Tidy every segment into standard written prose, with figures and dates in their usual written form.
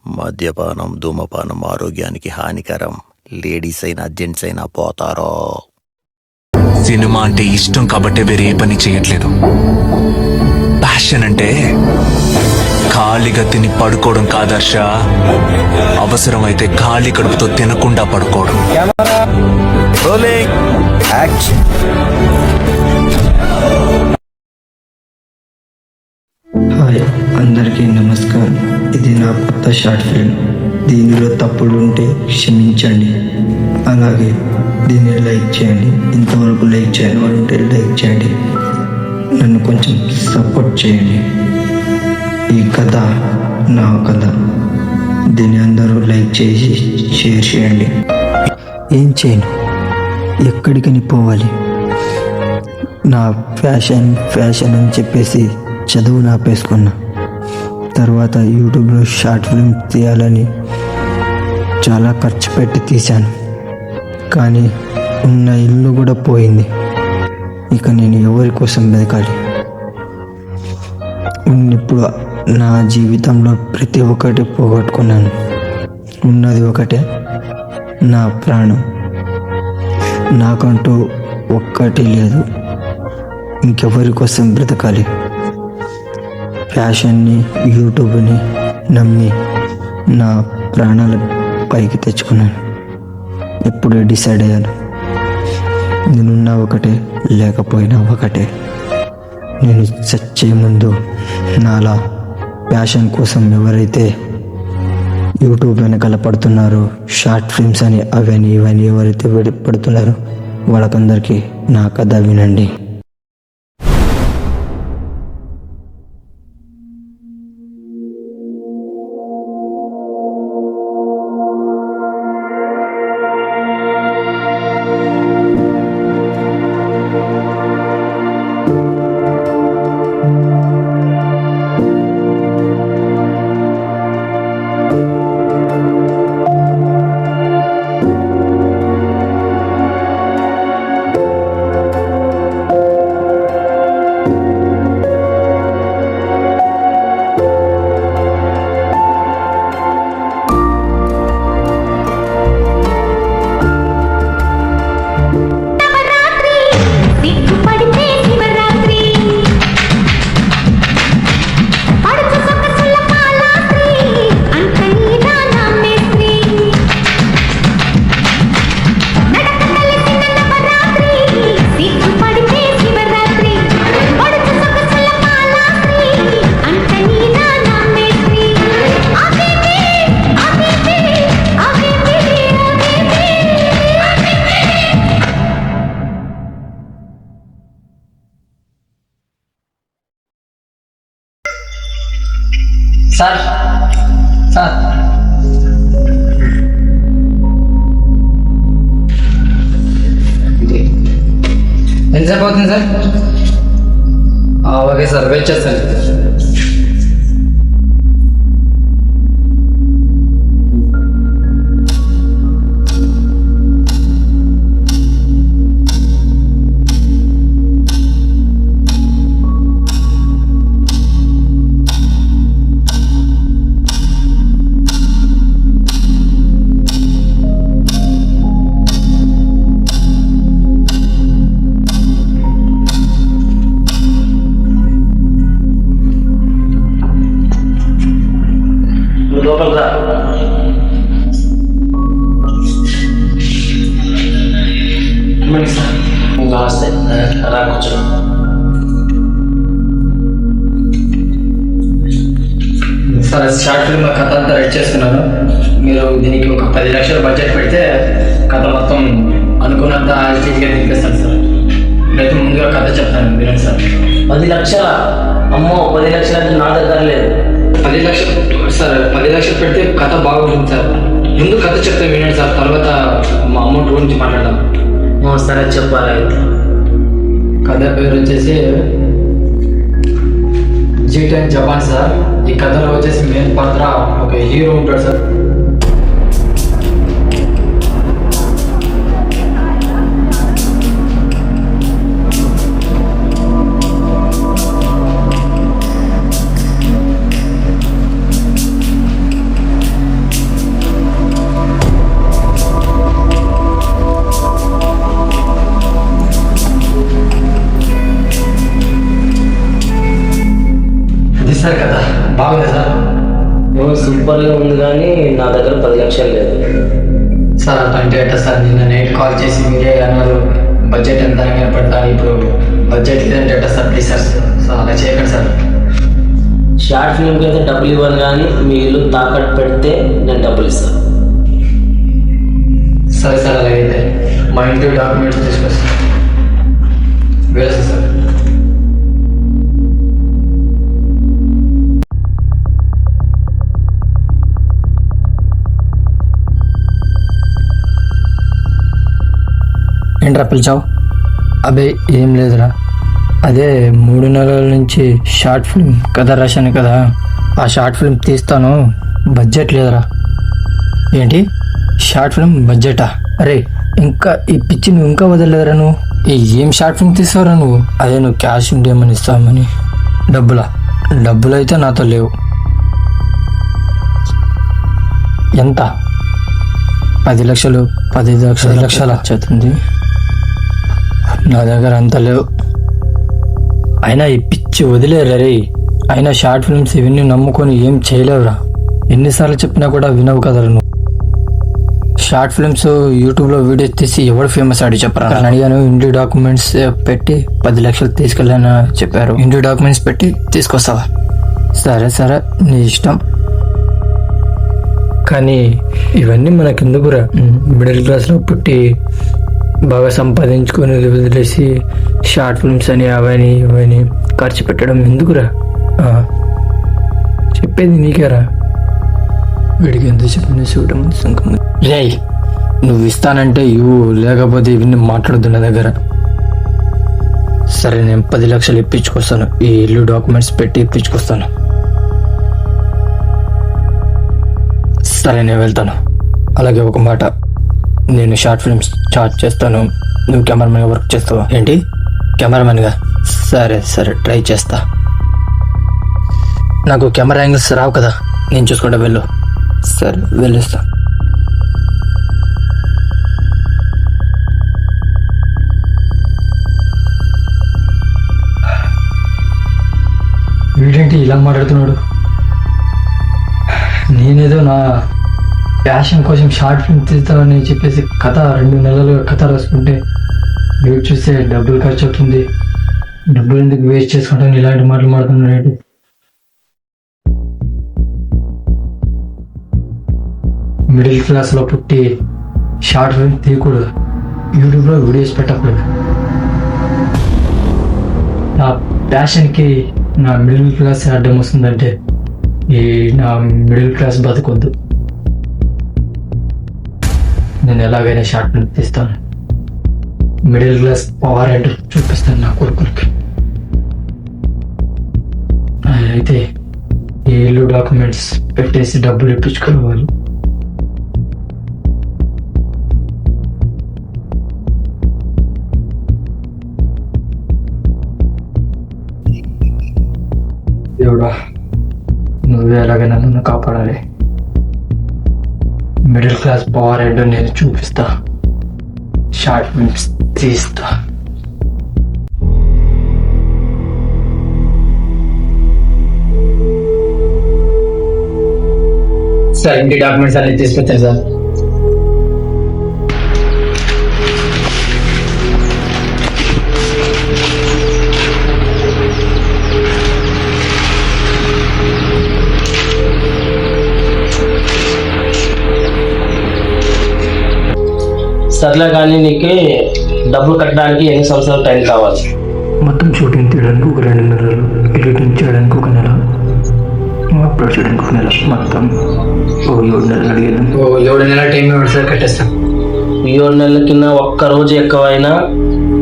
మద్యపానం ధూమపానం ఆరోగ్యానికి హానికరం. లేడీస్ అయినా జెంట్స్ అయినా పోతారో. సినిమా అంటే ఇష్టం కాబట్టి వేరే ఏ పని చేయట్లేదు. ప్యాషన్ అంటే ఖాళీగా తిని పడుకోవడం కాదర్ష, అవసరమైతే ఖాళీ కడుపుతో తినకుండా పడుకోవడం. హాయ్, అందరికీ నమస్కారం. ఇది నా కొత్త షార్ట్ ఫిల్మ్. దీనిలో తప్పులు ఉంటే క్షమించండి. అలాగే దీన్ని లైక్ చేయండి. ఇంతవరకు లైక్ చేయని వాళ్ళు ఉంటే లైక్ చేయండి. నన్ను కొంచెం సపోర్ట్ చేయండి. ఈ కథ నా కథ. దీన్ని అందరూ లైక్ చేసి షేర్ చేయండి. ఏం చేయను, ఎక్కడికని పోవాలి? నా ఫ్యాషన్ అని చెప్పేసి చదువును ఆపేసుకున్నా. తర్వాత యూట్యూబ్లో షార్ట్ ఫిల్మ్ తీయాలని చాలా ఖర్చు పెట్టి తీశాను. కానీ ఉన్న ఇల్లు కూడా పోయింది. ఇక నేను ఎవరి కోసం బతకాలి? ఇప్పుడు నా జీవితంలో ప్రతి ఒక్కటి పోగొట్టుకున్నాను. ఉన్నది ఒకటే, నా ప్రాణం. నాకంటూ ఒక్కటి లేదు. ఇంకెవరి కోసం బ్రతకాలి? ఫ్యాషన్ని, యూట్యూబ్ని నమ్మి నా ప్రాణాల పైకి తెచ్చుకున్నాను. ఎప్పుడే డిసైడ్ అయ్యాను, నేనున్నా ఒకటే, లేకపోయినా ఒకటే. నేను చచ్చే ముందు నాలా ప్యాషన్ కోసం ఎవరైతే యూట్యూబ్ వెనకాల పడుతున్నారో, షార్ట్ ఫిల్మ్స్ అని అవని ఇవని ఎవరైతే పడుతున్నారో వాళ్ళకందరికీ నా కథ వినండి. సార్ సార్ ఎంతసేపు అవుతుంది సార్? ఓకే సార్, వెయిట్ చేస్తాను. నమస్తే, అలా కూర్చో. సార్, షార్ట్ ఫిల్మ్ కథ అంతా రెడీ చేస్తున్నాను. మీరు దీనికి ఒక 10 లక్షలు బడ్జెట్ పెడితే కథ మొత్తం అనుకున్నంత స్టేజ్గా తినిపిస్తాను సార్. రేపు ముందుగా కథ చెప్తాను, వినండి సార్. 10 లక్షల? అమ్మో, 10 లక్షలు అంటే నా దగ్గర లేదు. 10 లక్షలు సార్, 10 లక్షలు పెడితే కథ బాగుంటుంది సార్. ముందు కథ చెప్తే వినండి సార్, తర్వాత మా అమౌంట్ గురించి మాట్లాడదాం. సరే, చెప్పాలి. కథ పేరు వచ్చేసి G10 జపాన్ సార్. ఈ కథలో వచ్చేసి మెయిన్ పాత్ర ఒక హీరో ఉంటాడు సార్. సార్ కథ బాగుంది సార్. సూపర్గా ఉంది కానీ నా దగ్గర 10 లక్షలు లేదు. సార్ అట్లా అంటే ఎట్టా సార్? నిన్న నైట్ కాల్ చేసి మీరే అన్నారు బడ్జెట్ ఎంత అనగానే పెడతా, ఇప్పుడు బడ్జెట్ లేదంటే ఎట్టా సార్? ప్లీజ్ సార్ సార్ అలా చేయకండి సార్. షార్ట్ ఫిల్మ్కి అయితే డబ్బులు ఇవ్వను కానీ మీ ఇల్లు తాకట్టు పెడితే నేను డబ్బులు ఇస్తాను. సరే సార్, అలాగైతే మా ఇంటి డాక్యుమెంట్స్ తీసుకొస్తాను. వేస్తా సార్. ఏంట్రా పిలిచావు? అబే ఏం లేదురా, అదే 3 నెలల నుంచి షార్ట్ ఫిల్మ్ కథ రాశాను కదా, ఆ షార్ట్ ఫిల్మ్ తీస్తాను, బడ్జెట్ లేదురా. ఏంటి షార్ట్ ఫిల్మ్ బడ్జెటా? అరే ఇంకా ఈ పిచ్చి నువ్వు ఇంకా వదలలేదురా. నువ్వు ఏం షార్ట్ ఫిల్మ్ తీస్తావురా నువ్వు? అదే నువ్వు క్యాష్ ఉండేమని ఇస్తామని. డబ్బులు అయితే నాతో లేవు. ఎంత? 10 లక్షలు 10 లక్షల చేతుంది నా దగ్గర, అంత లేవు. అయినా ఈ పిచ్చి వదిలేరా రే. అయినా షార్ట్ ఫిల్మ్స్ ఇవన్నీ నమ్ముకొని ఏం చేయలేవురా. ఎన్నిసార్లు చెప్పినా కూడా వినవు కదరా నువ్వు. షార్ట్ ఫిల్మ్స్ యూట్యూబ్లో వీడియోస్ తీసి ఎవరు ఫేమస్ అడిగి చెప్పరా అని అడిగాను. ఇంటి డాక్యుమెంట్స్ పెట్టి 10 లక్షలు తీసుకెళ్ళాను చెప్పారు. ఇంటి డాక్యుమెంట్స్ పెట్టి తీసుకొస్తావా? సరే నీ ఇష్టం, కానీ ఇవన్నీ మనకెందుకురా? మిడిల్ క్లాస్లో పుట్టి బాగా సంపాదించుకొని వదిలేసి షార్ట్ ఫిల్మ్స్ అని అవని ఇవని ఖర్చు పెట్టడం ఎందుకురా? చెప్పేది నీకేరా. వీడికి ఎంత చెప్పినా చూడడం రే. నువ్వు ఇస్తానంటే ఇవ్వు, లేకపోతే ఇవన్నీ మాట్లాడద్దు నా దగ్గర. సరే నేను 10 లక్షలు ఇప్పించుకొస్తాను. ఈ ఇల్లు డాక్యుమెంట్స్ పెట్టి ఇప్పించుకొస్తాను. సరే నేను వెళ్తాను. అలాగే ఒక మాట, నేను షార్ట్ ఫిల్మ్స్ స్టార్ట్ చేస్తాను, నువ్వు కెమెరామెన్గా వర్క్ చేస్తావా? ఏంటి కెమెరామెన్గా? సరే ట్రై చేస్తా. నాకు కెమెరా యాంగిల్స్ రావు కదా, నేను చూసుకుంటా, వెళ్ళు. సరే వెళ్ళిస్తా. వీడేంటి ఇలా మాట్లాడుతున్నాడు? నేనేదో నా ప్యాషన్ కోసం షార్ట్ ఫిల్మ్ తీస్తామని చెప్పేసి 2 నెలలుగా కథ రాసుకుంటే వీడు చూస్తే డబ్బులు ఖర్చు అవుతుంది, డబ్బులు ఎందుకు వేస్ట్ చేసుకుంటాను, ఇలాంటి మాటలు మాట్లాడుతున్నాడు. మిడిల్ క్లాస్లో పుట్టి షార్ట్ ఫిల్మ్ తీయకూడదు, యూట్యూబ్లో వీడియోస్ పెట్టకూడదు. నా ప్యాషన్కి నా మిడిల్ క్లాస్ అడ్డం వస్తుందంటే నా మిడిల్ క్లాస్ బతకొద్దు. నేను ఎలాగైనా షార్ట్ ఫిల్మ్ తీస్తాను, మిడిల్ క్లాస్ పవర్ ఏంటో చూపిస్తాను నా కొడుకులకి. అయితే ఈ ఇల్లు డాక్యుమెంట్స్ పెట్టేసి డబ్బులు ఇప్పించుకోవాలి. దేవుడా, నువ్వే ఎలాగైనా నన్ను కాపాడాలి. మిడిల్ క్లాస్ పవర్ ఏంటో నేను చూపిస్తా, షార్ట్ ఫిల్మ్స్ తీస్తా. సార్ ఇంటి డాక్యుమెంట్స్ అన్ని తీసుకొచ్చాను సార్. సర్లే కానీ నీకు డబ్బులు కట్టడానికి ఎన్ని సంవత్సరాలు టైం కావాలి? మొత్తం షూటింగ్ తీయడానికి ఒక 2 నెలలు, ఎడిటింగ్ చేయడానికి 1 నెల, అప్లోడ్ చేయడానికి 1 నెల, మొత్తం 7 నెలలు అడిగాను. 7 నెలల టైం ఇవ్వండి సార్, కట్టేస్తాం. 7 నెలల కింద ఒక్క రోజు ఎక్కువైనా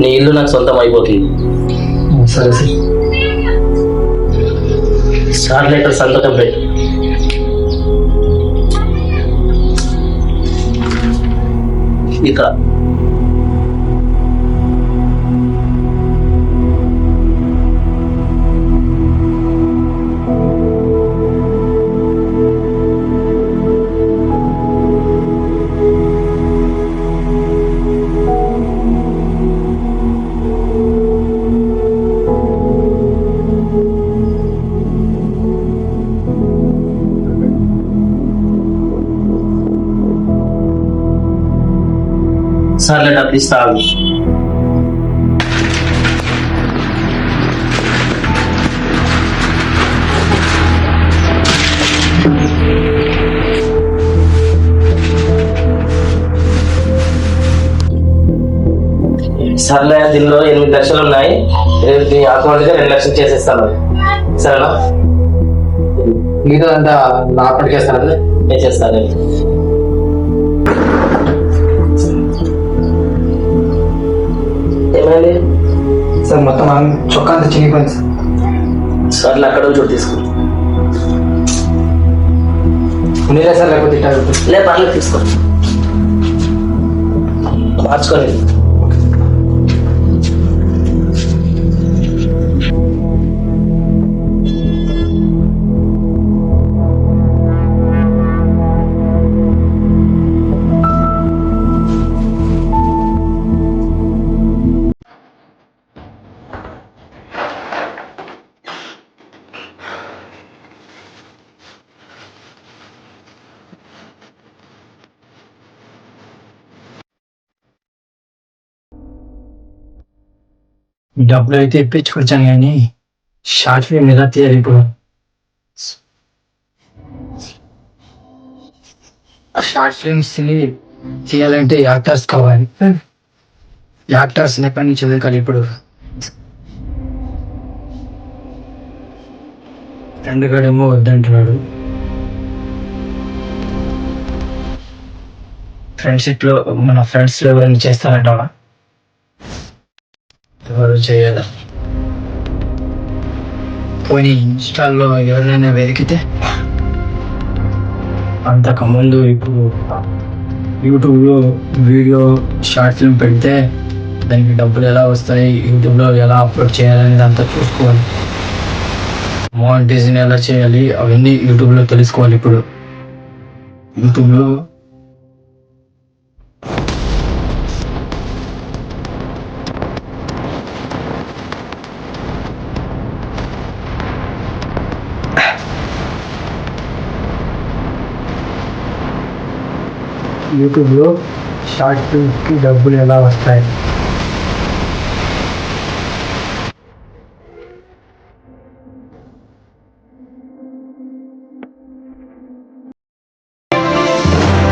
నీ ఇల్లు నాకు సొంతం అయిపోతుంది. సరే సార్. సార్ లెటర్ సంతకం పెట్టి ఇక్కడ సర్లే డబ్బులు ఇస్తాను. సర్లే దీనిలో 8 లక్షలు ఉన్నాయి. రేపు నీ అకౌంట్గా 2 లక్షలు చేసేస్తాను. సరేనా? మీతో అంతా నా అప్పటికి చేస్తాను. నేను చేస్తాను. ఏమైంది? సార్ మొత్తం చొక్కా అంతా చినిగిపోయింది సార్. సర్లే అక్కడ చోటు తీసుకో. ఉండేలే సార్, లేకపోతే లే పర్లేదు తీసుకో, మార్చుకోలేదు. డబ్బులు అయితే ఇప్పించుకొచ్చాను కానీ షార్ట్ ఫిల్మ్ ఎలా తీయాలి ఇప్పుడు? షార్ట్ ఫిల్మ్స్ తీయాలంటే యాక్టర్స్ కావాలి. యాక్టర్స్ ఎక్కడి నుంచి వెతకాలి ఇప్పుడు? ఫ్రెండ్ గడేమో వద్దంటున్నాడు. ఫ్రెండ్షిప్ లో మన ఫ్రెండ్స్ లో ఎవరైనా చేస్తారంటావా? ఎవరు చేయదా? పోనీ ఇన్స్టాల్లో ఎవరైనా వెతికితే? అంతకుముందు ఇప్పుడు యూట్యూబ్లో వీడియో షార్ట్ ఫిల్మ్ పెడితే దానికి డబ్బులు ఎలా వస్తాయి, యూట్యూబ్లో ఎలా అప్లోడ్ చేయాలనేది అంతా చూసుకోవాలి. మానిటైజేషన్ ఎలా చేయాలి అవన్నీ యూట్యూబ్లో తెలుసుకోవాలి. ఇప్పుడు యూట్యూబ్లో షార్ట్ ఫిల్మ్కి డబ్బులు ఎలా వస్తాయి?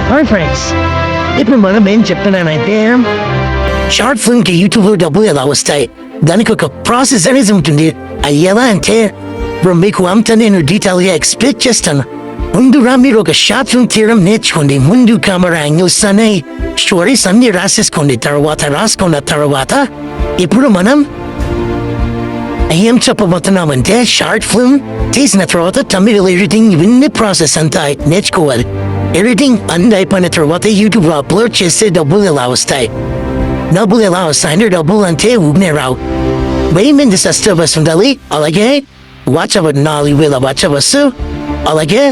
హాయ్ ఫ్రెండ్స్, ఇప్పుడు మనం ఏం చెప్తున్నానంటే షార్ట్ ఫిల్మ్ కి యూట్యూబ్ లో డబ్బులు ఎలా వస్తాయి, దానికి ఒక ప్రాసెస్ అనేది ఉంటుంది. అది ఎలా అంటే ఇప్పుడు మీకు అంతా నేను డీటెయిల్ గా ఎక్స్ప్లెయిన్ చేస్తాను. ముందుగా మీరు ఒక షార్ట్ ఫిల్మ్ తీయడం నేర్చుకోండి. ముందు కెమెరా యాంగిల్స్ అనే స్టోరీస్ అన్ని రాసేసుకోండి. రాసుకున్న తర్వాత ఇప్పుడు మనం ఏం చెప్పబోతున్నామంటే షార్ట్ ఫిల్మ్ తీసిన తర్వాత తమిళ ఎడిటింగ్ ఇవన్నీ ప్రాసెస్ అంతా నేర్చుకోవాలి. ఎడిటింగ్ అన్ని అయిపోయిన తర్వాత యూట్యూబ్ లో అప్లోడ్ చేస్తే డబ్బులు ఎలా వస్తాయి? డబ్బులు ఎలా వస్తాయంటే డబ్బులు అంటే ఊనే రావు. 1000 మంది సబ్స్క్రైబర్స్ ఉండాలి, అలాగే వాచ్ అవర్ 4000 వాచ్ అవర్స్, అలాగే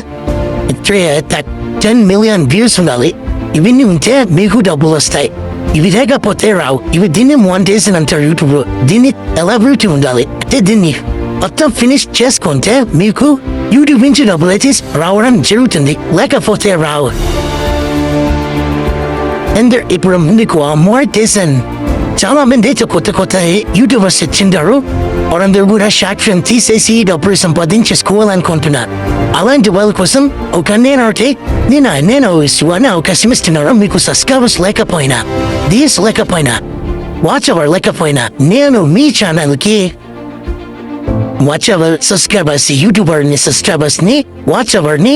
10 మిలియన్ వ్యూస్ ఉండాలి. ఇవన్నీ ఉంటే మీకు డబ్బులు వస్తాయి. ఇవి లేకపోతే రావు. ఇవి దీన్ని మానిటైజేషన్ అంటారు యూట్యూబ్ లో. దీన్ని ఎలాబిలిటీ ఉండాలి అంటే దీన్ని మొత్తం ఫినిష్ చేసుకుంటే మీకు యూట్యూబ్ నుంచి డబ్బులు అయితే రావడం జరుగుతుంది, లేకపోతే రావు. ఇప్పుడు మీకు ఆ మానిటైజేషన్ చాలా మంది అయితే కొత్త యూట్యూబర్స్ వచ్చిండారు. వాళ్ళందరూ కూడా షార్ట్ ఫిల్మ్ తీసేసి డబ్బులు సంపాదించేసుకోవాలనుకుంటున్నారు. అలాంటి వాళ్ళ కోసం ఒక నేను అవకాశం ఇస్తున్నాను. మీకు సబ్స్క్రైబర్స్ లేకపోయినా, వ్యూస్ లేకపోయినా, వాచ్ అవర్ లేకపోయినా, నేను మీ ఛానల్కి వాచ్ అవర్ సబ్స్క్రైబర్స్, సబ్స్క్రైబర్స్ ని, వాచ్ అవర్ ని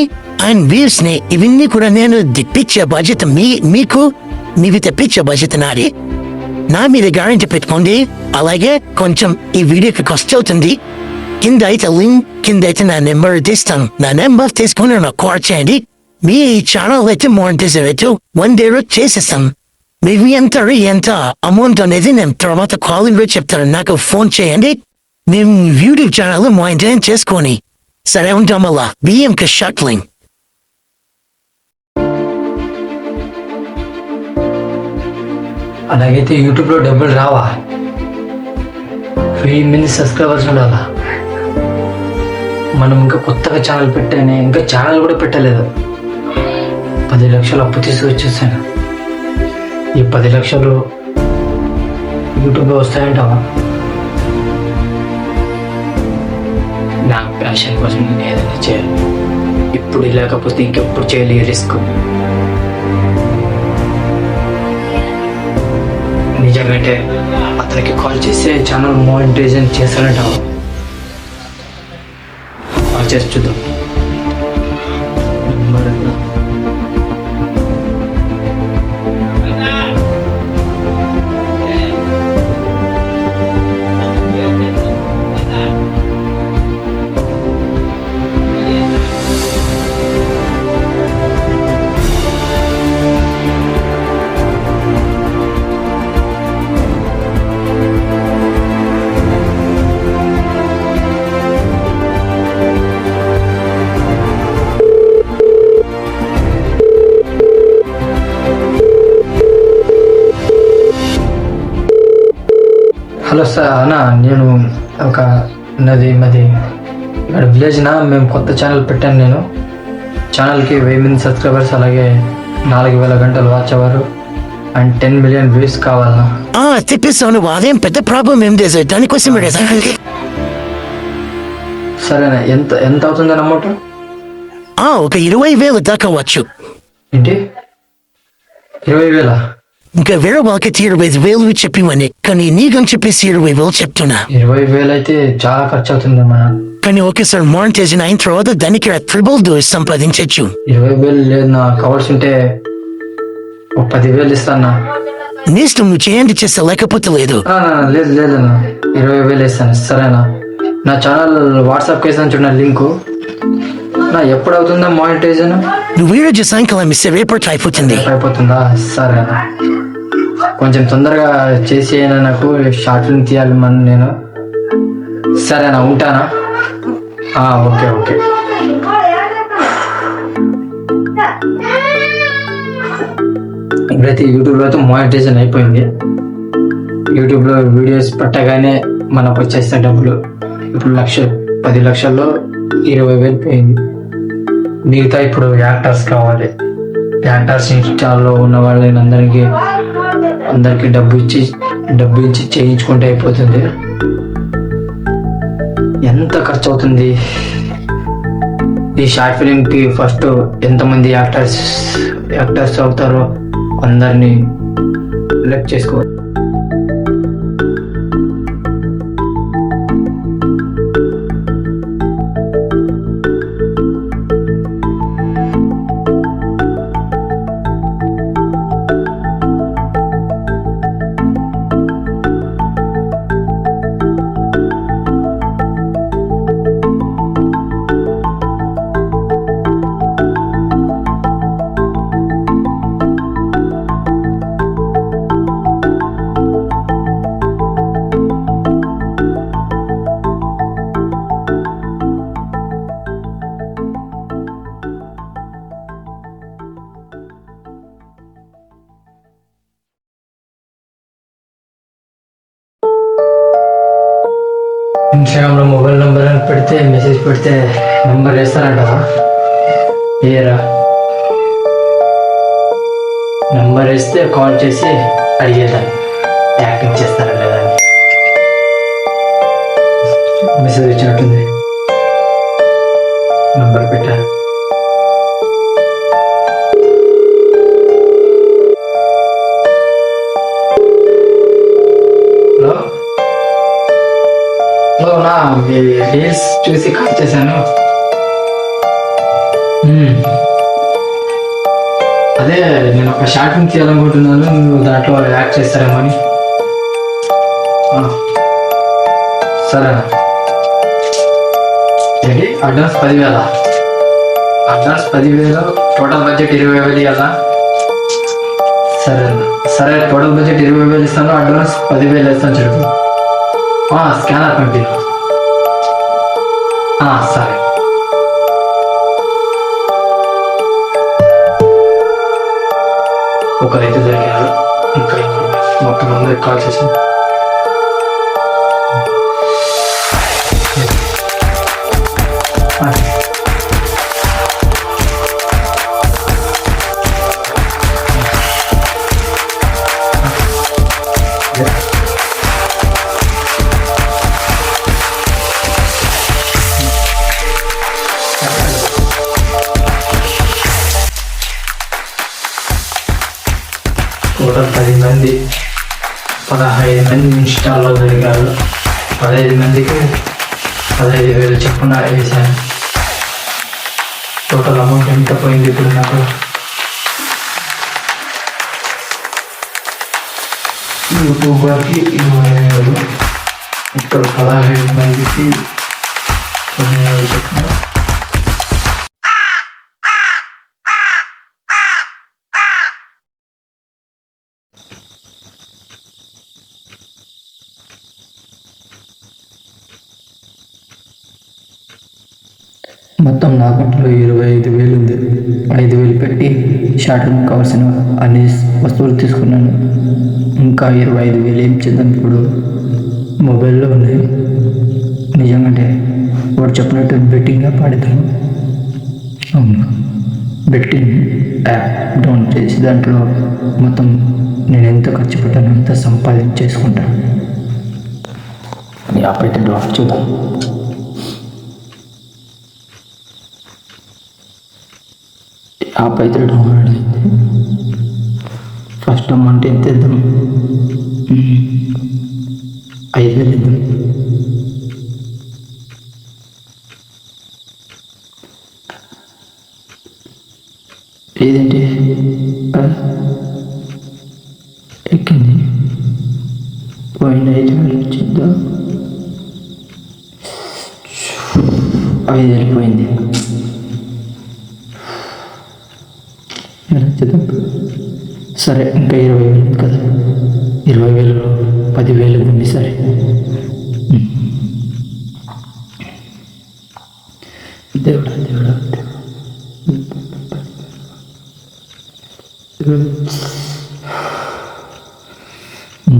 అండ్ వ్యూస్ ని ఇవన్నీ కూడా నేను తెప్పించే బాధ్యత మీకు తెప్పించే బాధ్యత నాది. నా మీద గ్యారెంటీ పెట్టుకోండి. అలాగే కొంచెం ఈ వీడియోకి ఖర్చు అవుతుంది. కింద అయితే నా నెంబర్ తీస్తాను. నా నెంబర్ తీసుకుని నాకు కాల్ చేయండి. మీ ఛానల్ అయితే మానిటైజేషన్ అయితే 1 day చేసేస్తాం. మీకు ఎంత అమౌంట్ అనేది నేను తర్వాత కాలింగ్ చెప్తాను. నాకు ఫోన్ చేయండి. మేము యూట్యూబ్ ఛానల్ మానిటైజేషన్ చేసుకొని సరే ఉంటాం. అలా బియ్యంకి షట్లింగ్. అలాగైతే యూట్యూబ్లో డబ్బులు రావా? 1000 మంది సబ్స్క్రైబర్స్ ఉండాలా? మనం ఇంకా కొత్తగా ఛానల్ పెట్టానే, ఇంకా ఛానల్ కూడా పెట్టలేదు. 10 లక్షలు అప్పు తీసుకొచ్చేసాను. ఈ 10 లక్షలు యూట్యూబ్లో వస్తాయంటావా? నా ప్యాషన్ కోసం నేను ఏదైనా చేయాలి. ఇప్పుడు లేకపోతే ఇంకెప్పుడు చేయాలి ఈ రిస్క్. నిజంగానే అతనికి కాల్ చేస్తే ఛానల్ మానిటైజేషన్ చేస్తానంటావా? కాల్ చేసి చూద్దాం. హలో సార్ అన్న, నేను ఒక మాది ఇక్కడ విలేజ్నా మేము కొత్త ఛానల్ పెట్టాను. నేను ఛానల్కి 1000 మంది సబ్స్క్రైబర్స్, అలాగే 4000 గంటలు వాచ్ అవ్వరు అండ్ 10 మిలియన్ వ్యూస్ కావాలన్నా. తెప్పిస్తాను, అదేం పెద్ద ప్రాబ్లం ఏం లేదు. దానికోసం సరేనా? ఎంత ఎంత అవుతుందని అమౌంట్? ఒక 20,000 దాకా వచ్చు. ఏంటి 20,000? ఇంకా వేరే వాళ్ళకి 25,000 చెప్పివని, కానీ నీకని చెప్పేసి 20,000 చెప్తున్నా. 20,000 అయితే చాలా ఖర్చు అవుతుంది మన. కానీ ఒకేసారి మానిటైజేషన్ అయిన తర్వాత దానికి ట్రిపుల్ డోస్ సంపాదించచ్చు. 20,000 లేదు, నా కవర్స్ ఉంటే ఒక 10,000 ఇస్తానా? నీ ఇష్టం, నువ్వు చేయండి, చేస్తా, లేకపోతే లేదు. లేదు లేదన్నా, 20,000 ఇస్తాను. సరేనా? నా ఛానల్ వాట్సాప్కి వేసాను చూడ లింకు. నా ఎప్పుడు అవుతుందా మానిటైజేషన్? నువ్వు ఈరోజు సాయంకాలం ఇస్తే రేపటి అయిపోతుంది. అయిపోతుందా? సరేనా, కొంచెం తొందరగా చేసి అయినా నాకు షార్ట్ ఫిల్మ్ తీయాలి నేను. సరేనా, ఉంటానా? Okay okay. ఇప్పుడైతే యూట్యూబ్లో అయితే మానిటైజేషన్ అయిపోయింది. యూట్యూబ్లో వీడియోస్ పెట్టగానే మనకు వచ్చేస్తాయి డబ్బులు. ఇప్పుడు 10 లక్షల్లో 20,000 పోయింది. మిగతా ఇప్పుడు యాక్టర్స్ కావాలి. యాక్టర్స్ ఇన్స్టాల్లో ఉన్న వాళ్ళని అందరికి డబ్బు ఇచ్చి చేయించుకుంటే అయిపోతుంది. ఎంత ఖర్చు అవుతుంది ఈ షార్ట్ ఫిలింకి? ఫస్ట్ ఎంతమంది యాక్టర్స్ అవుతారో అందరినీ సెలెక్ట్ చేసుకోవాలి. ఇన్స్టాగ్రామ్లో మొబైల్ నెంబర్ అని పెడితే, మెసేజ్ పెడితే నెంబర్ వేస్తారంటావా? ఏరా, నెంబర్ వేస్తే కాల్ చేసి అడిగేదాన్ని యాక్టింగ్ చేస్తారా లేదా అని. మెసేజ్ వచ్చినట్టుంది, నెంబర్ పెట్టారు. హలో నా రీల్స్ చూసి కాల్ చేశాను. అదే నేను ఒక షార్ట్ ఫిల్మ్ తీయాలనుకుంటున్నాను, నువ్వు దాంట్లో యాక్ట్ చేస్తారేమో అని. సరేనా? ఏంటి అడ్వాన్స్ 10,000? అడ్వాన్స్ 10,000, టోటల్ బడ్జెట్ 20,000 ఇవ్వాలా? సరే, టోటల్ బడ్జెట్ 20,000 ఇస్తాను, అడ్వాన్స్ 10,000 ఇస్తాను చెప్పు. స్కానర్ పంపి. సరే. ఒకరైతే దొరికారు, ఇంకా మొత్తం అందరికి కాల్ చేశాను. మొత్తం 10 మంది 15 మంది ఇన్స్టాల్లో దొరికారు. 15 మందికి 15,000 చొప్పున వేసాను. టోటల్ అమౌంట్ ఎంత పోయింది ఇప్పుడు నాకు? యూట్యూబర్కి 20,000, ఇక్కడ 15 మందికి 10,000 చొప్పున. మొత్తం నా అకౌంట్లో 25,000 ఉంది. 5,000 పెట్టి షార్ట్ ఫిల్మ్ కావాల్సిన అన్ని వస్తువులు తీసుకున్నాను. ఇంకా 25,000 ఏం చేద్దాం? ఇప్పుడు మొబైల్లో ఉన్నాయి. నిజంగానే వాడు చెప్పినట్టు బెట్టింగ్ యాప్ ఆడతాను. అవును, బెట్టింగ్ యాప్ డౌన్ చేసి దాంట్లో మొత్తం నేను ఎంత ఖర్చు పెట్టాను అంత సంపాదించేసుకుంటాను. యాప్ అయితే డౌన్ చూద్దాం. యాప్ అయితే డౌన్లోడ్ అయింది. ఫస్ట్ అమౌంట్ ఎంత ఇద్దాం? 5,000 ఇద్దాం. ఏదంటే ఎక్కింది. పోయిన 5,000 చూద్దాం. 5,000 పోయింది. చూద్దాం. సరే, ఇంకా 20,000 ఉంది కదా. 20,000లో 10,000 ఉంది. సరే, దేవుడా దేవుడా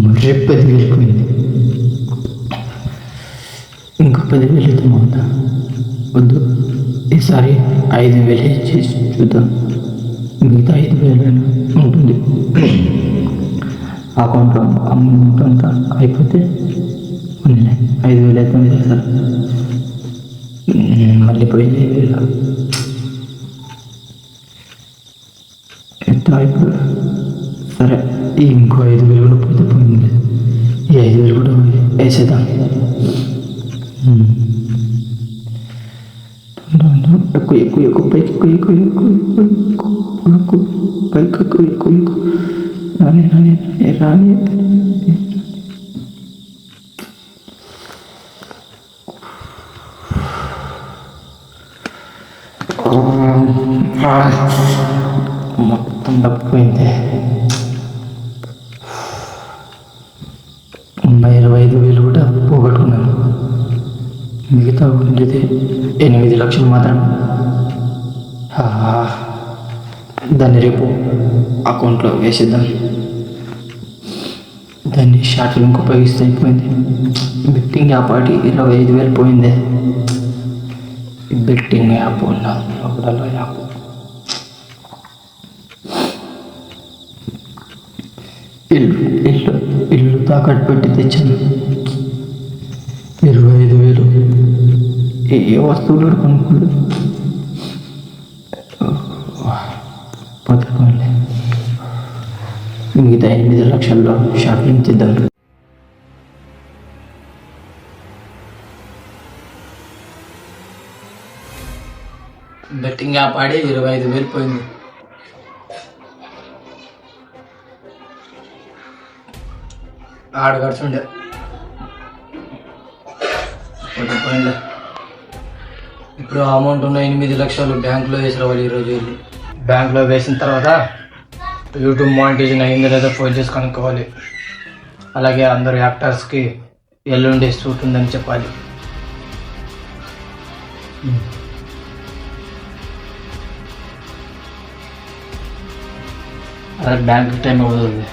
మర్రి 10,000 పోయింది. ఇంకా 10,000 అవుతుందా? వద్దు, ఈసారి 5,000 చేసి చూద్దాం. మిగతా 5,000 ఉంటుంది. అకౌంట్లో అమౌంట్ అంతా అయిపోతే 5,000 అవుతుంది సార్. మళ్ళీ పోయింది 5,000. ఎంత ఇప్పుడు? సరే, ఇంకో 5,000 కూడా పోతే పోయింది. ఈ 5,000 కూడా వేసేద్దాం. ఎక్కువ ఎక్కువ ఎక్కువ పైకి ఎక్కువ ఎక్కువ ఎక్కువ ఎక్కువ పైకి ఎక్కువ ఎక్కువ ఎక్కువ రాని రాని రాని. మొత్తం డబ్బు పోయింది. ఉన్న 25,000 కూడా పోగొట్టుకున్నాను. మిగతా ఉండేది 8 లక్షలు మాత్రం. దాన్ని రేపు అకౌంట్లో వేసేద్దాం. దాన్ని షార్ట్ ఫిల్మ్కి ఉపయోగిస్తే అయిపోయింది. బెట్టింగ్ యాప్ ఆడి 25,000 పోయింది. బెట్టింగ్ యాప్ ఉన్నా ఒకడలో యాప్. ఇల్లు తాకట్టు పెట్టి తెచ్చాను. 25,000 ఏ వస్తువులు కొనుక్కోండి. బతుకోండి. మిగతా 8 లక్షల్లో షార్ట్ ఫిల్మ్ తీద్దాం. బెట్టింగ్ యాప్ ఆడి 25,000 పోయింది. ఆడ ఖర్చు ఉండే పోయింది. ఇప్పుడు అమౌంట్ ఉన్న 8 లక్షలు బ్యాంకులో వేసి రావాలి. ఈరోజు వెళ్ళి బ్యాంకులో వేసిన తర్వాత యూట్యూబ్ మానిటైజేషన్ అయిందో లేదో ఫోన్ చేసి కనుక్కోవాలి. అలాగే అందరు యాక్టర్స్కి ఎల్లుండి షూట్ ఉందని చెప్పాలి. అలాగే బ్యాంక్ టైం అవుతుంది.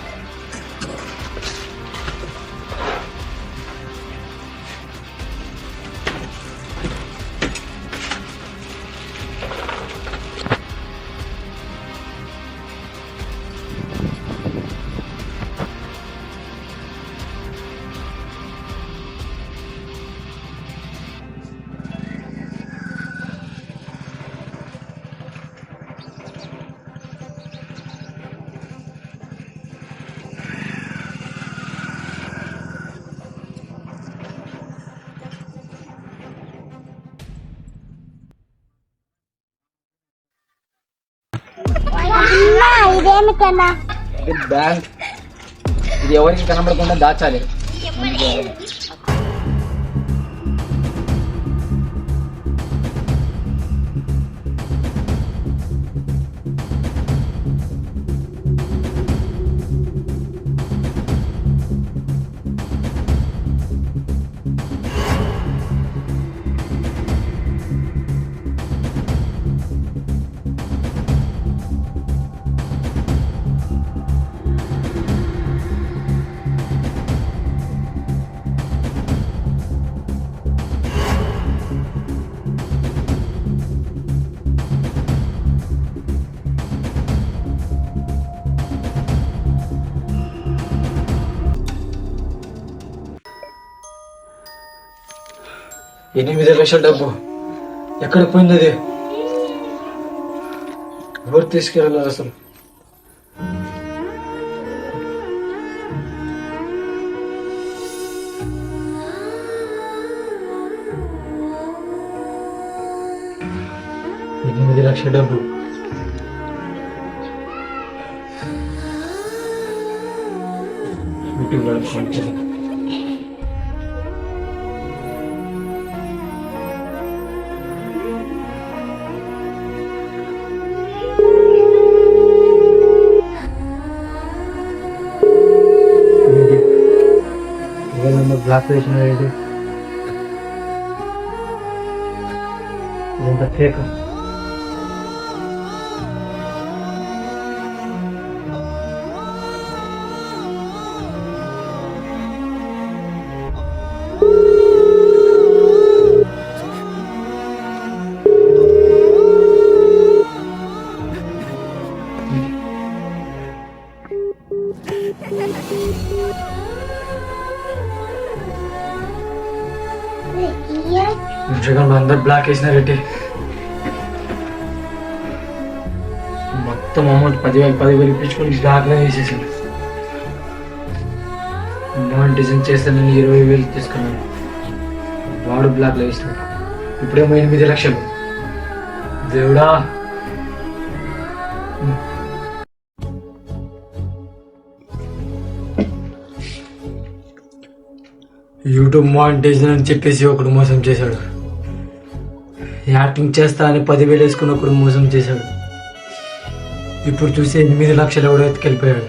ఇది బ్యాంక్, ఇది ఎవరికి కనబడకుండా దాచాలి. ఎనిమిది లక్షల డబ్బు ఎక్కడ పోయింది? అది ఎవరు తీసుకెళ్ళారు అసలు? ఎనిమిది లక్షల డబ్బు బ్లాక్ వేసిన ఎంత ఫేక్. ఇన్స్టాగ్రామ్ అందరు బ్లాక్ వేసినారెడ్డి. మొత్తం అమౌంట్ 10,000 ఇప్పించుకొని బ్లాక్లో వేసేసాడు. మానిటైజేషన్ చేస్తే నేను 20,000 తీసుకున్నాను, వాడు బ్లాక్లో వేసినాడు. ఇప్పుడేమో 8 లక్షలు. దేవుడా, యూట్యూబ్ మానిటైజేషన్ అని చెప్పేసి ఒకడు మోసం చేశాడు. యాక్టింగ్ చేస్తా అని 10,000 వేసుకుని ఒకడు మోసం చేశాడు. ఇప్పుడు చూసి 8 లక్షలు ఎవడో ఎత్తుకెళ్ళిపోయాడు.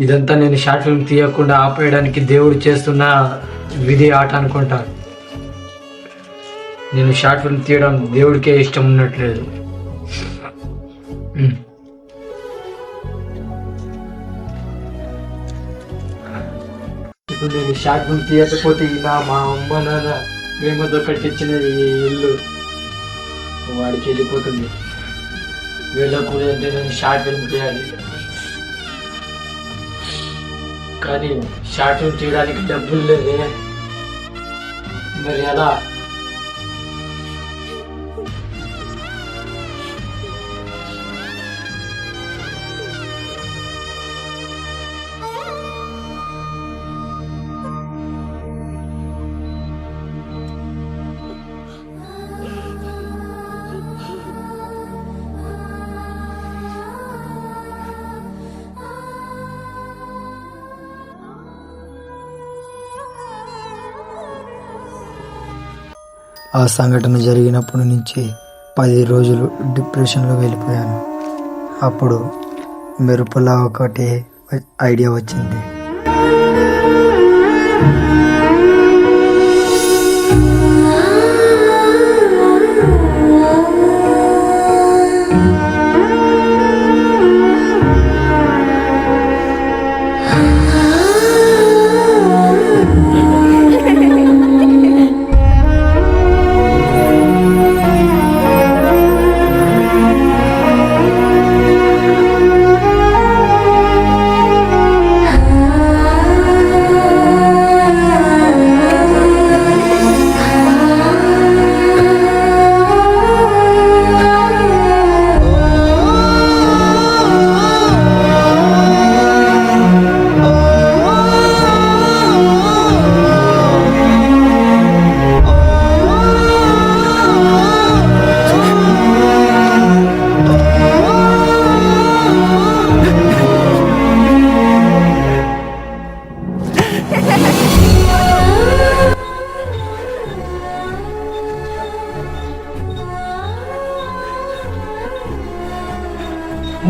ఇదంతా నేను షార్ట్ ఫిల్మ్ తీయకుండా ఆపేయడానికి దేవుడు చేస్తున్న విధి ఆట అనుకుంటా. నేను షార్ట్ ఫిల్మ్ తీయడం దేవుడికే ఇష్టం ఉన్నట్లేదు. ఇప్పుడు నేను షార్ట్ ఫిల్మ్ తీయకపోతే ఇలా మా అమ్మ నాన్న ప్రేమతో కట్టించినది ఈ ఇల్లు వాడికి వెళ్ళిపోతుంది. వెళ్ళకూడదు అంటే నేను షార్ట్ ఫిల్మ్ తీయాలి. కానీ షార్ట్ ఫిల్మ్ తీయడానికి డబ్బులు లేదే, మరి ఎలా? ఆ సంఘటన జరిగినప్పటి నుంచి 10 రోజులు డిప్రెషన్లో వెళ్ళిపోయాను. అప్పుడు మెరుపులా ఒకటి ఐడియా వచ్చింది.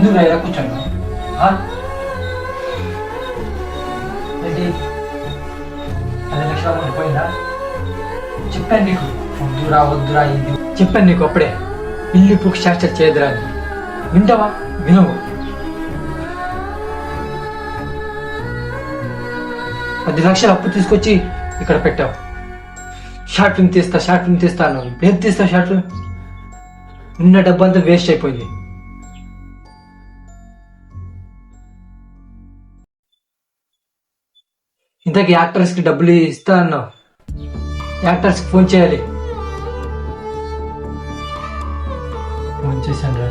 ఎందుకు ఇలా కూర్చోండి ఏంటి 10 లక్షల అమౌంట్ పోయిందా? చెప్పాను నీకు వద్దురా ఇది చెప్పాను నీకు అప్పుడే ఇల్లు ఇప్పుడు స్ట్రక్చర్ చేయదురా అని. వింటావా? వినవు. 10 లక్షలు అప్పు తీసుకొచ్చి ఇక్కడ పెట్టావు. షార్ట్ ఫిల్మ్ తీస్తా అన్నావు. ఏం తీస్తావు షార్ట్ ఫిల్మ్? ఉన్న డబ్బంతా వేస్ట్ అయిపోయింది. ఇంతకీ యాక్టర్స్కి డబ్బులు ఇస్తా అన్నావు. యాక్టర్స్కి ఫోన్ చేయాలి. ఫోన్ చేశాను రా,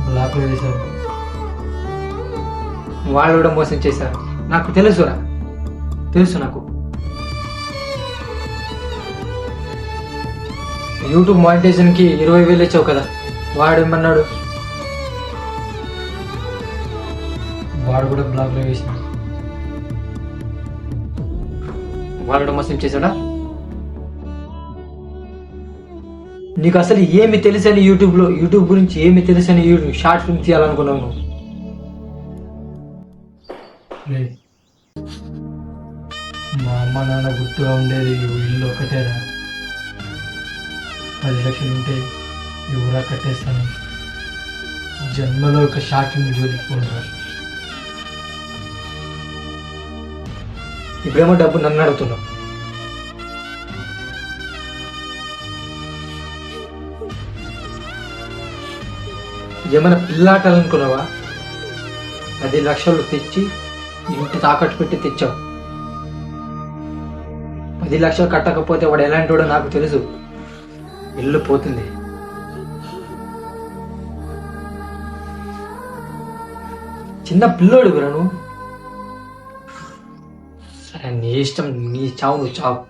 బ్లాక్లో వేశారు. వాళ్ళు కూడా మోసం చేశారు. నాకు తెలుసు నాకు. యూట్యూబ్ మానిటైజేషన్కి 20,000 ఇచ్చావు కదా, వాడు ఏమన్నాడు? వాడు కూడా బ్లాగ్లో వేసినాడు. వాడు కూడా మోసం చేశాడా? నీకు అసలు ఏమి తెలుసని యూట్యూబ్ గురించి ఏమి తెలుసని షార్ట్ ఫిల్మ్ తీయాలనుకున్నావు నువ్వు? మా అమ్మ నాన్న గుర్తుగా ఉండేది ఇల్లు ఒకటేరా. 10 లక్షలు ఉంటే ఈ ఊరా కట్టేస్తాను. జన్మలో ఒక షార్ట్ ఫిల్మ్ జోలిపోయినా. ఇప్పుడేమో డబ్బు నన్ను అడుగుతున్నావు. ఏమైనా పిల్లాటాలనుకున్నావా? 10 లక్షలు తెచ్చి ఇంటి తాకట్టు పెట్టి తెచ్చావు. 10 లక్షలు కట్టకపోతే వాడు ఎలాంటి వాడో నాకు తెలుసు. ఇల్లు పోతుంది. చిన్న పిల్లోడు నువ్వు. సరే, నీ ఇష్టం, నీ చావు, నువ్వు చావు.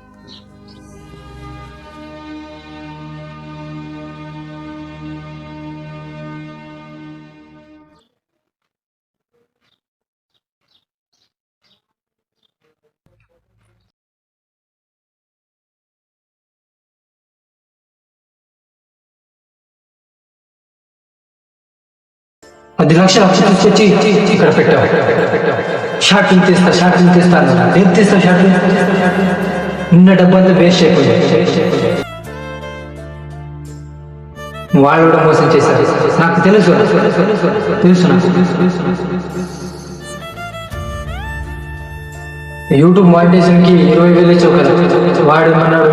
పది లక్షలు అప్పు తీసుకొచ్చి ఇక్కడ పెట్టావు. షార్ట్ ఫిల్మ్ తీస్తా ఏం తీస్తావు? షార్ట్ ఫిల్మ్ ఉన్న డబ్బంతా వేస్ట్ అయిపోయింది. వాళ్ళు కూడా మోసం చేశారు. నాకు తెలుసు యూట్యూబ్ మానిటైజేషన్కి 20,000 ఇచ్చావు కదా, వాడు ఏమన్నాడు?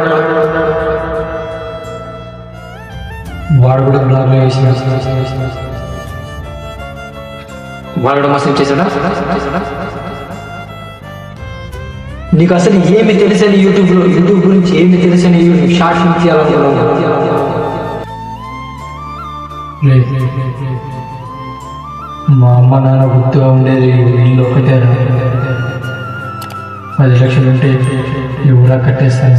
వాడు కూడా బ్లాగ్లో వేసిన. వాడు మోసం చేశాడా? నీకు అసలు ఏమి తెలుసని యూట్యూబ్ గురించి ఏమి తెలుసని షార్ట్ ఫిల్మ్ తీయాలనుకున్నావు? మా అమ్మ నాన్న గుర్తుగా ఉండేది ఇల్లు ఒకటేరా. 10 లక్షలు ఉంటే ఈ ఊరా కట్టేస్తాను.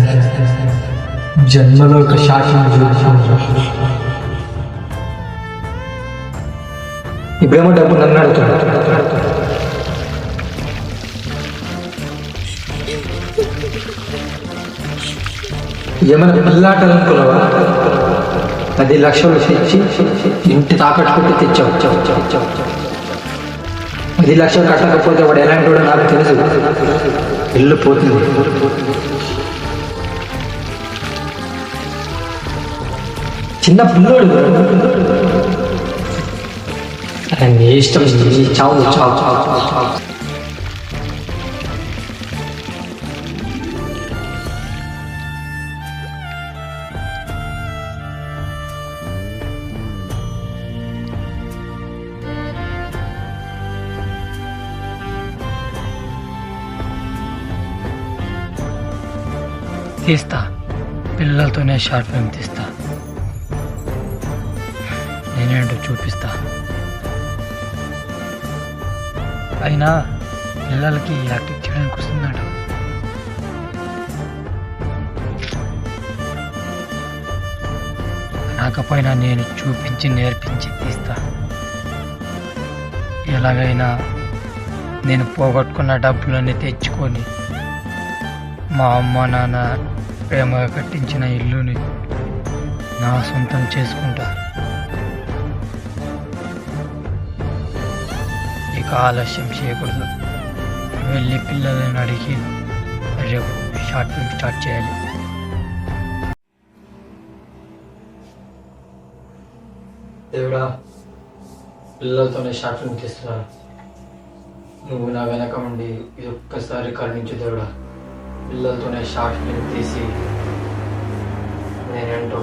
జన్మలో ఒక షార్ట్ ఫిల్మ్. ఇప్పుడేమో డబ్బు నన్ను అడుగుతున్నాడు. ఏమైనా పిల్లాటాలనుకున్నావా? 10 లక్షలు తెచ్చి ఇంటి తాకట్టు పెట్టి తెచ్చావు. 10 లక్షలు కట్టకపోతే వాడు ఎలాంటి వాడో నాకు తెలుసు. ఇల్లు పోతుంది. చిన్న పిల్లోడు. నీ ఇష్టం, నీ చావు. తీస్తా, పిల్లలతోనే షార్ట్ ఫిల్మ్ తీస్తా. నేనేంటో చూపిస్తా. అయినా పిల్లలకి యాక్టింగ్ చేయడానికి వస్తుందట. రాకపోయినా నేను చూపించి నేర్పించి తీస్తా. ఎలాగైనా నేను పోగొట్టుకున్న డబ్బులన్నీ తెచ్చుకొని మా అమ్మ నాన్న ప్రేమగా కట్టించిన ఇల్లుని నా సొంతం చేసుకుంటా. ఇంకా ఆలస్యం చేయకూడదు. వెళ్ళి పిల్లలని అడిగి రేపు షార్ట్ ఫిల్మ్ స్టార్ట్ చేయాలి. దేవుడా, పిల్లలతోనే షార్ట్ ఫిల్మ్ తీస్తున్నాను. నువ్వు నా వెనక ఉండి ఇది ఒక్కసారి కరుణించు దేవుడా. పిల్లలతోనే షార్ట్ ఫిల్మ్ తీసి నేనేంటో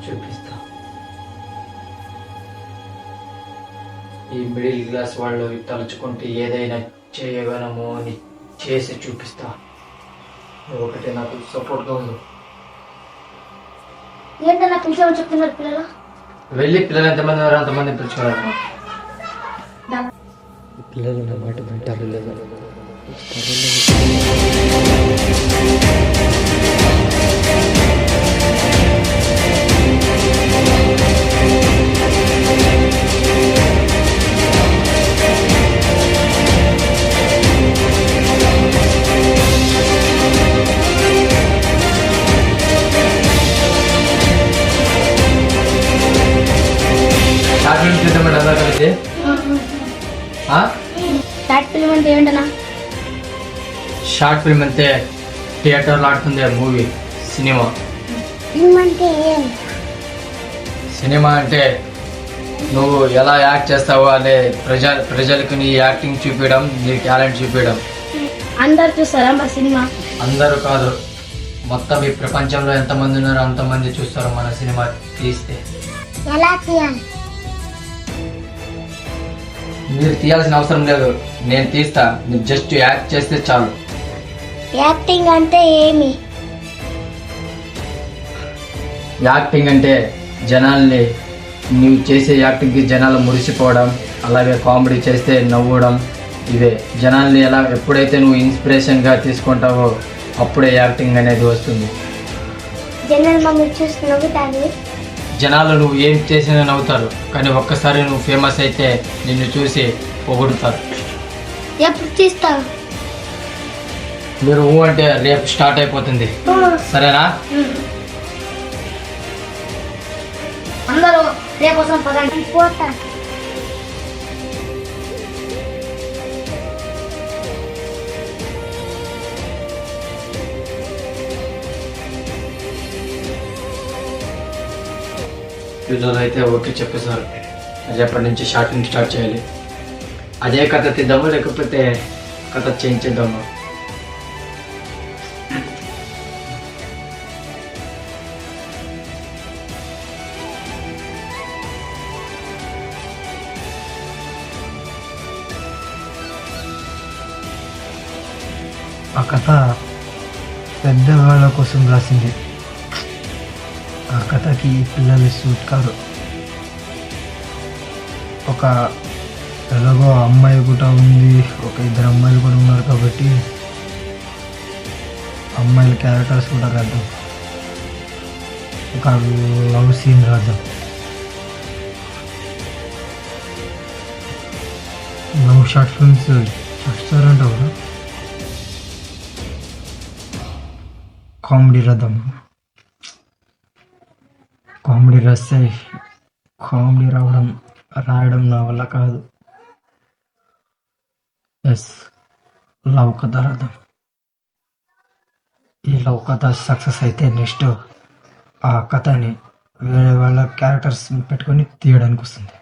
చూపిస్తా. ఈ మిడిల్ క్లాస్ వాళ్ళు తలుచుకుంటే ఏదైనా చేయగలమో అని చేసి చూపిస్తా. నువ్వు ఒకటి నాకు సపోర్ట్గా ఉండు. ఏంటన్నా పిలిచావు చెప్తున్నారు పిల్లలు? వెళ్ళి పిల్లలు ఎంతమంది ఉన్నారో అంతమంది పిలుచుకోవాలి. పిల్లలు నా మాట వింటారు లేదా? షార్ట్ ఫిల్మ్ చూద్దామంటే అందరూ కలిసి. షార్ట్ ఫిల్మ్ అంటే ఏంటన్నా? షార్ట్ ఫిల్మ్ అంటే థియేటర్లో ఆడుతుంది మూవీ, సినిమా. ఫిల్మ్ అంటే ఏం? సినిమా అంటే నువ్వు ఎలా యాక్ట్ చేస్తావో అదే ప్రజలకు నీ యాక్టింగ్ చూపించడం, నీ టాలెంట్ చూపించడం. అందరు చూస్తారా మా సినిమా? అందరూ కాదు, మొత్తం ఈ ప్రపంచంలో ఎంతమంది ఉన్నారో అంతమంది చూస్తారు మన సినిమా తీస్తే. ఎలా తీయాలి? మీరు తీయాల్సిన అవసరం లేదు, నేను తీస్తా. మీరు జస్ట్ యాక్ట్ చేస్తే చాలు. యాక్టింగ్ అంటే ఏమి? యాక్టింగ్ అంటే జనాల్ని, నువ్వు చేసే యాక్టింగ్కి జనాలు మురిసిపోవడం, అలాగే కామెడీ చేస్తే నవ్వడం. ఇవే జనాల్ని ఎప్పుడైతే నువ్వు ఇన్స్పిరేషన్గా తీసుకుంటావో అప్పుడే యాక్టింగ్ అనేది వస్తుంది. జనాలు మమ్మల్ని చూసి నవ్వుతారు. జనాలు నువ్వు ఏం చేసినా నవ్వుతారు, కానీ ఒక్కసారి నువ్వు ఫేమస్ అయితే నిన్ను చూసి పొగుడుతారు. ఎప్పుడు తీస్తావు? మీరు అంటే రేపు స్టార్ట్ అయిపోతుంది, సరేనా? అందరూ రేపు పదండి. పోతా. పిల్లలు అయితే ఓకే చెప్పేసారు, రేపటి నుంచి షార్ట్ ఫిల్మ్ స్టార్ట్ చేయాలి. అదే కథ తీద్దాము లేకపోతే కథ చేంజ్ చేద్దాము? ఆ కథ పెద్దవాళ్ళ కోసం రాసింది. ఆ కథకి పిల్లలు సూట్ కాదు. ఒక ఎలాగో అమ్మాయి కూడా ఉంది, ఒక ఇద్దరు అమ్మాయిలు కూడా ఉన్నారు కాబట్టి అమ్మాయిల క్యారెక్టర్స్ కూడా రాద్దాం. ఒక లవ్ సీన్ రాద్దాం. లవ్ షార్ట్ ఫిల్మ్స్ చూస్తారంట కూడా. కామెడీ రాద్దాం. కామెడీ రాస్తే కామెడీ రాయడం నా వల్ల కాదు. లవ్ కథ రాద్దాం. ఈ లవ్ కథ సక్సెస్ అయితే నెక్స్ట్ ఆ కథని వేరే వాళ్ళ క్యారెక్టర్స్ పెట్టుకొని తీయడానికి వస్తుంది.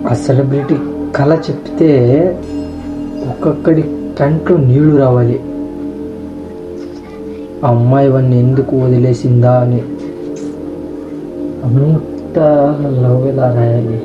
ఆ సెలబ్రిటీ కళ చెప్తే ఒక్కొక్కడి కంట్లో నీళ్లు రావాలి. ఆ అమ్మాయి వాడిని ఎందుకు వదిలేసిందా అని. అంత లవ్ ఎలా రాయాలి?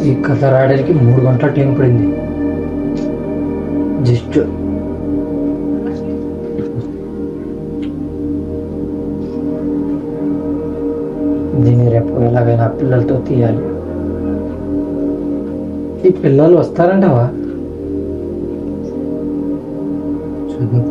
ఈ కథ రాయడానికి 3 గంటల టైం పడింది. జస్ట్ దీన్ని రేపు ఎలాగైనా పిల్లలతో తీయాలి. ఈ పిల్లలు వస్తారంటావా? చూద్దాం.